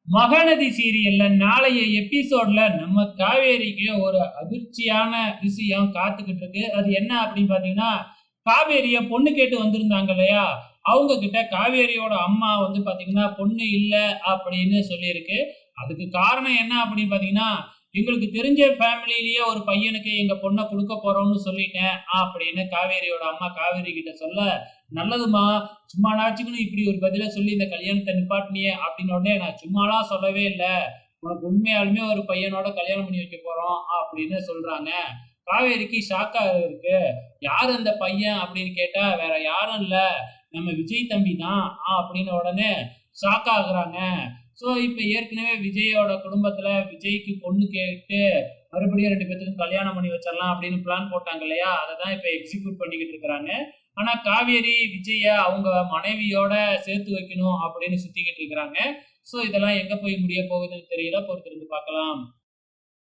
மகாநதி சீரியல்ல நாளைய எபிசோட்ல நம்ம காவேரிக்கு ஒரு அதிர்ச்சியான விஷயம் காத்துக்கிட்டு இருக்கு. அது என்ன அப்படின்னு பாத்தீங்கன்னா, காவேரிய பொண்ணு கேட்டு வந்திருந்தாங்க இல்லையா? அவங்க கிட்ட காவேரியோட அம்மா வந்து பாத்தீங்கன்னா, பொண்ணு இல்ல அப்படின்னு சொல்லியிருக்கு. அதுக்கு காரணம் என்ன அப்படின்னு பாத்தீங்கன்னா, எங்களுக்கு தெரிஞ்ச ஃபேமிலியிலேயே ஒரு பையனுக்கு எங்க பொண்ண குடுக்க போறோம்னு சொல்லிட்டேன் அப்படின்னு காவேரியோட அம்மா காவேரி கிட்ட சொல்ல, நல்லதும்மா, சும்மானாச்சுக்குன்னு இப்படி ஒரு பதில சொல்லி இந்த கல்யாணத்த நிப்பாட்டினியே அப்படின்ன உடனே, நான் சும்மாலாம் சொல்லவே இல்ல. உனக்கு உண்மையாலுமே ஒரு பையனோட கல்யாணம் பண்ணி வைக்க போறோம் அப்படின்னு சொல்றாங்க. காவேரிக்கு ஷாக்கா இருக்கு. யாரு அந்த பையன் அப்படின்னு கேட்டா, வேற யாரும் இல்ல. நம்ம விஜய் தம்பி தான் அப்படின்னு உடனே ஷாக் ஆகுறாங்க. ஸோ இப்ப ஏற்கனவே விஜயோட குடும்பத்துல விஜய்க்கு பொண்ணு கேட்டு மறுபடியும் 2 பேத்துக்கும் கல்யாணம் பண்ணி வச்சிடலாம் அப்படின்னு பிளான் போட்டாங்க இல்லையா? அததான் இப்ப எக்ஸிக்யூட் பண்ணிக்கிட்டு இருக்கிறாங்க. ஆனா காவேரி விஜய அவங்க மனைவியோட சேர்த்து வைக்கணும் அப்படின்னு சுத்திக்கிட்டு இருக்கிறாங்க. ஸோ இதெல்லாம் எங்க போய் முடிய போகுதுன்னு தெரியல. பொறுத்திருந்து பார்க்கலாம்.